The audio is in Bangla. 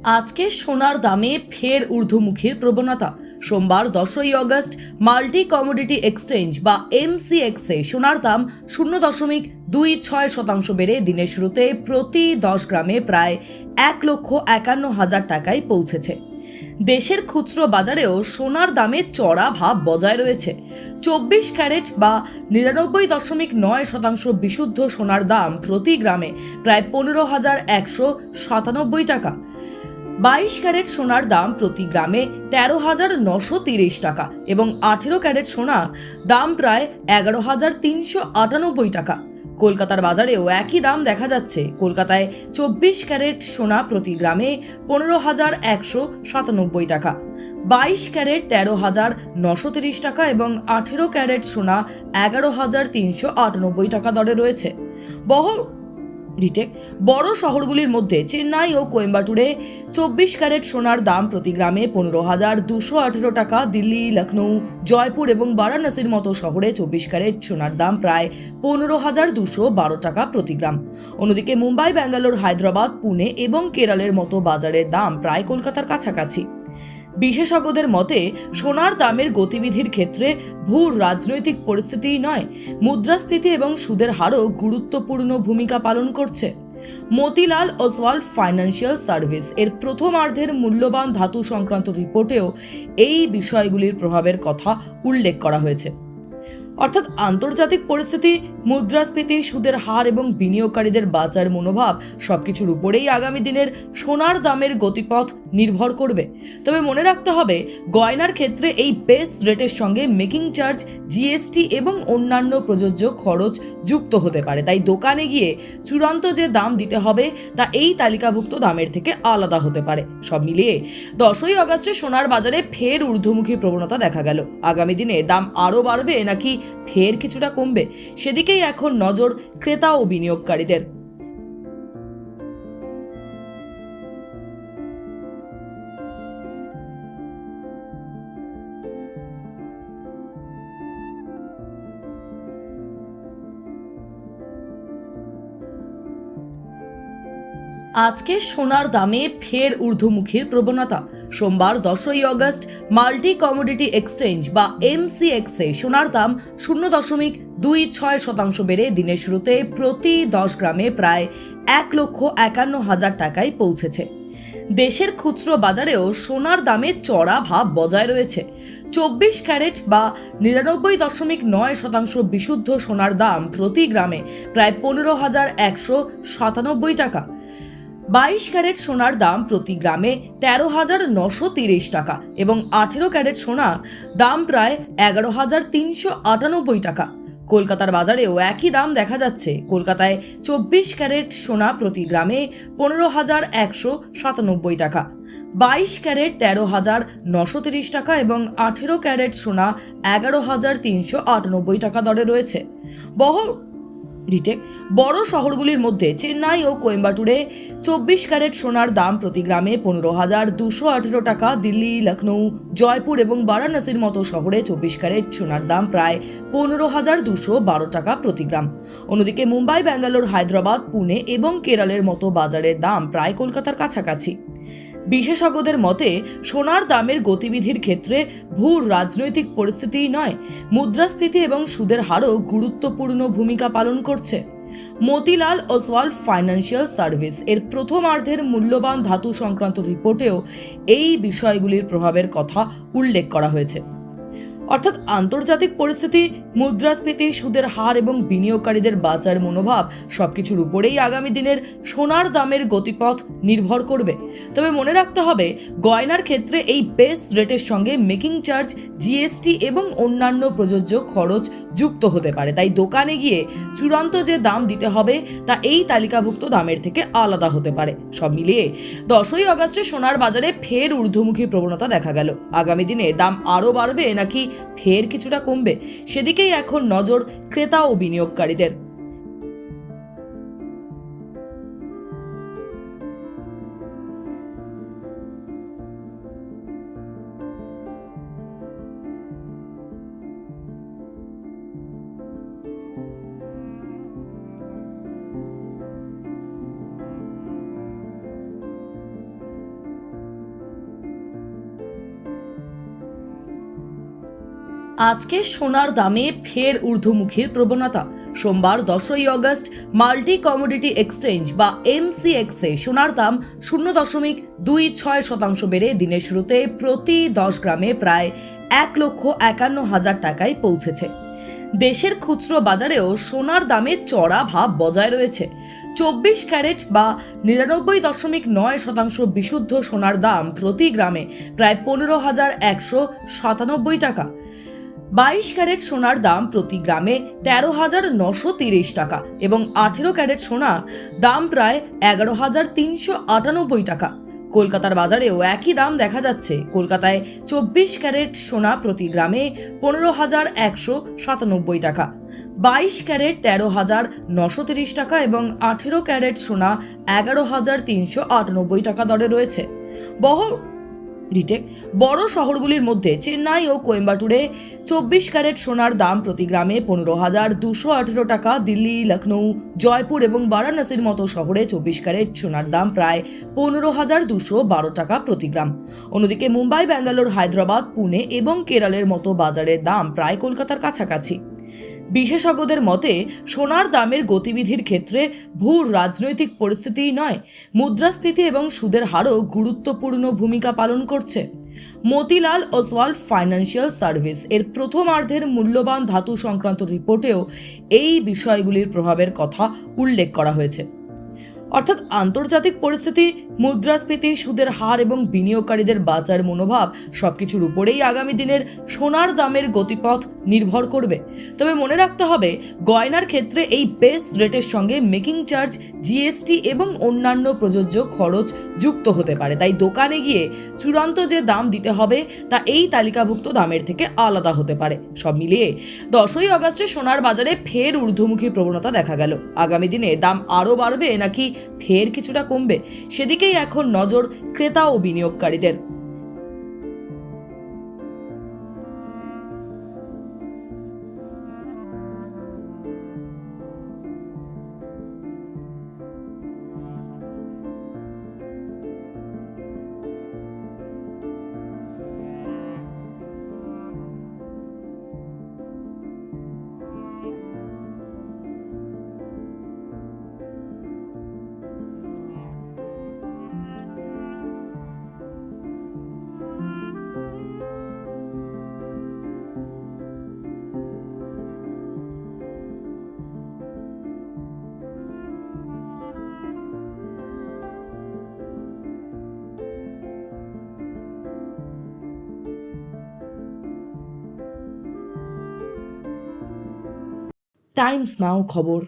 আজকে সোনার দামে ফের ঊর্ধ্বমুখীর প্রবণতা। সোমবার 10ই আগস্ট মাল্টি কমোডিটি এক্সচেঞ্জ বা এমসিএক্সে সোনার দাম 0.26% বেড়ে দিনের শুরুতে প্রতি 10 গ্রামে প্রায় 1,51,000 টাকায় পৌঁছেছে। দেশের খুচরো বাজারেও সোনার দামে চড়া ভাব বজায় রয়েছে। 24 ক্যারেট বা 99.9% বিশুদ্ধ সোনার দাম প্রতি গ্রামে প্রায় 15,197 টাকা। 22 ক্যারেট সোনার দাম প্রতি গ্রামে 13,930 টাকা এবং 18 ক্যারেট সোনার দাম প্রায় 11,398 টাকা। কলকাতার বাজারেও একই দাম দেখা যাচ্ছে। কলকাতায় 24 ক্যারেট সোনা প্রতি গ্রামে 15,197 টাকা, 22 ক্যারেট 13,930 টাকা এবং 18 ক্যারেট সোনা 11,398 টাকা দরে রয়েছে। বড় শহরগুলির মধ্যে চেন্নাই ও কোয়েম্বাটুরে 24 ক্যারেট সোনার দাম প্রতি গ্রামে 15,218 টাকা, দিল্লি, লখনৌ, জয়পুর এবং বারাণসীর মতো শহরে 24 ক্যারেট সোনার দাম প্রায় 15,212 টাকা প্রতি গ্রাম। অন্যদিকে মুম্বাই, ব্যাঙ্গালোর, হায়দ্রাবাদ, পুনে এবং কেরলের মতো বাজারের দাম প্রায় কলকাতার কাছাকাছি। বিশেষজ্ঞদের মতে সোনার দামের গতিবিধির ক্ষেত্রে ভূ রাজনৈতিক পরিস্থিতিই নয়, মুদ্রাস্ফীতি এবং সুদের হারও গুরুত্বপূর্ণ ভূমিকা পালন করছে। মতিলাল ওসওয়াল ফাইন্যান্সিয়াল সার্ভিস এর প্রথমার্ধের মূল্যবান ধাতু সংক্রান্ত রিপোর্টেও এই বিষয়গুলির প্রভাবের কথা উল্লেখ করা হয়েছে। অর্থাৎ আন্তর্জাতিক পরিস্থিতি, মুদ্রাস্ফীতি, সুদের হার এবং বিনিয়োগকারীদের বাজার মনোভাব সবকিছুর উপরেই আগামী দিনের সোনার দামের গতিপথ নির্ভর করবে। তবে মনে রাখতে হবে, গয়নার ক্ষেত্রে এই বেস রেটের সঙ্গে মেকিং চার্জ, জিএসটি এবং অন্যান্য প্রযোজ্য খরচ যুক্ত হতে পারে। তাই দোকানে গিয়ে চূড়ান্ত যে দাম দিতে হবে তা এই তালিকাভুক্ত দামের থেকে আলাদা হতে পারে। সব মিলিয়ে 10ই আগস্টে সোনার বাজারে ফের ঊর্ধ্বমুখী প্রবণতা দেখা গেল। আগামী দিনে দাম আরও বাড়বে নাকি ফের কিছুটা কমবে, সেদিকেই এখন নজর ক্রেতা ও বিনিয়োগকারীদের। আজকে সোনার দামে ফের ঊর্ধ্বমুখীর প্রবণতা। সোমবার 10ই আগস্ট মাল্টি কমোডিটি এক্সচেঞ্জ বা এমসিএক্সে সোনার দাম 0.26% বেড়ে দিনের শুরুতে প্রতি 10 গ্রামে প্রায় 1,51,000 টাকায় পৌঁছেছে। দেশের খুচরো বাজারেও সোনার দামে চড়া ভাব বজায় রয়েছে। 24 ক্যারেট বা 99.9% বিশুদ্ধ সোনার দাম প্রতি গ্রামে প্রায় 15,197 টাকা, 22 ক্যারেট সোনার দাম প্রতি গ্রামে 13,930 টাকা এবং 18 ক্যারেট সোনার দাম প্রায় 11,398 টাকা। কলকাতার বাজারেও একই দাম দেখা যাচ্ছে। কলকাতায় 24 ক্যারেট সোনা প্রতি গ্রামে 15,197 টাকা, 22 ক্যারেট 13,930 টাকা এবং 18 ক্যারেট সোনা 11,398 টাকা দরে রয়েছে। বড় শহরগুলির মধ্যে চেন্নাই ও কোয়েম্বাটুরে 24 ক্যারেট সোনার দাম প্রতি গ্রামে 15,218 টাকা, দিল্লি, লখনৌ, জয়পুর এবং বারাণসীর মতো শহরে 24 ক্যারেট সোনার দাম প্রায় 15,212 টাকা প্রতি গ্রাম। অন্যদিকে মুম্বাই, ব্যাঙ্গালোর, হায়দ্রাবাদ, পুনে এবং কেরলের মতো বাজারের দাম প্রায় কলকাতার কাছাকাছি। বিশেষজ্ঞদের মতে সোনার দামের গতিবিধির ক্ষেত্রে ভূ রাজনৈতিক পরিস্থিতিই নয়, মুদ্রাস্ফীতি এবং সুদের হারও গুরুত্বপূর্ণ ভূমিকা পালন করছে। মতিলাল ওসওয়াল ফাইন্যান্সিয়াল সার্ভিস এর প্রথমার্ধের মূল্যবান ধাতু সংক্রান্ত রিপোর্টেও এই বিষয়গুলির প্রভাবের কথা উল্লেখ করা হয়েছে। অর্থাৎ আন্তর্জাতিক পরিস্থিতি, মুদ্রাস্ফীতি, সুদের হার এবং বিনিয়োগকারীদের বাজার মনোভাব সবকিছুর উপরেই আগামী দিনের সোনার দামের গতিপথ নির্ভর করবে। তবে মনে রাখতে হবে, গয়নার ক্ষেত্রে এই বেস রেটের সঙ্গে মেকিং চার্জ, জিএসটি এবং অন্যান্য প্রযোজ্য খরচ যুক্ত হতে পারে। তাই দোকানে গিয়ে চূড়ান্ত যে দাম দিতে হবে তা এই তালিকাভুক্ত দামের থেকে আলাদা হতে পারে। সব মিলিয়ে 10ই আগস্টে সোনার বাজারে ফের ঊর্ধ্বমুখী প্রবণতা দেখা গেল। আগামী দিনে দাম আরও বাড়বে নাকি ফের কিছুটা কমবে, সেদিকেই এখন নজর ক্রেতা ও বিনিয়োগকারীদের। আজকে সোনার দামে ফের ঊর্ধ্বমুখীর প্রবণতা। সোমবার 10ই আগস্ট মাল্টি কমোডিটি এক্সচেঞ্জ বা এমসিএক্সে সোনার দাম 0.26% বেড়ে দিনের শুরুতে প্রতি 10 গ্রামে প্রায় 1,51,000 টাকায় পৌঁছেছে। দেশের খুচরো বাজারেও সোনার দামে চড়া ভাব বজায় রয়েছে। 24 ক্যারেট বা 99.9% বিশুদ্ধ সোনার দাম প্রতি গ্রামে প্রায় 15,197 টাকা। 22 ক্যারেট সোনার দাম প্রতি গ্রামে 13,930 টাকা এবং 18 ক্যারেট সোনার দাম প্রায় 11,398 টাকা। কলকাতার বাজারেও একই দাম দেখা যাচ্ছে। কলকাতায় 24 ক্যারেট সোনা প্রতি গ্রামে 15,197 টাকা, 22 ক্যারেট 13,930 টাকা এবং 18 ক্যারেট সোনা 11,398 টাকা দরে রয়েছে। বড় শহরগুলির মধ্যে চেন্নাই ও কোয়েম্বাটুরে 24 ক্যারেট সোনার দাম প্রতি গ্রামে 15,218 টাকা। দিল্লি, লখনৌ, জয়পুর এবং বারাণসীর মতো শহরে 24 ক্যারেট সোনার দাম প্রায় 15,212 টাকা প্রতি গ্রাম। অন্যদিকে মুম্বাই, ব্যাঙ্গালোর, হায়দ্রাবাদ, পুনে এবং কেরলের মতো বাজারের দাম প্রায় কলকাতার কাছাকাছি। বিশেষজ্ঞদের মতে সোনার দামের গতিবিধির ক্ষেত্রে ভূ রাজনৈতিক পরিস্থিতিই নয়, মুদ্রাস্ফীতি এবং সুদের হারও গুরুত্বপূর্ণ ভূমিকা পালন করছে। মতিলাল ওসওয়াল ফাইন্যান্সিয়াল সার্ভিস এর প্রথমার্ধের মূল্যবান ধাতু সংক্রান্ত রিপোর্টেও এই বিষয়গুলির প্রভাবের কথা উল্লেখ করা হয়েছে। অর্থাৎ আন্তর্জাতিক পরিস্থিতি, মুদ্রাস্ফীতি, সুদের হার এবং বিনিয়োগকারীদের বাজার মনোভাব সবকিছুর উপরেই আগামী দিনের সোনার দামের গতিপথ নির্ভর করবে। তবে মনে রাখতে হবে, গয়নার ক্ষেত্রে এই বেস রেটের সঙ্গে মেকিং চার্জ, জিএসটি এবং অন্যান্য প্রযোজ্য খরচ যুক্ত হতে পারে। তাই দোকানে গিয়ে চূড়ান্ত যে দাম দিতে হবে তা এই তালিকাভুক্ত দামের থেকে আলাদা হতে পারে। সব মিলিয়ে 10ই আগস্টে সোনার বাজারে ফের ঊর্ধ্বমুখী প্রবণতা দেখা গেল। আগামী দিনে দাম আরও বাড়বে নাকি ফের কিছুটা কমবে, সেদিকেই এখন নজর ক্রেতা ও বিনিয়োগকারীদের। টাইমস নাও খবর।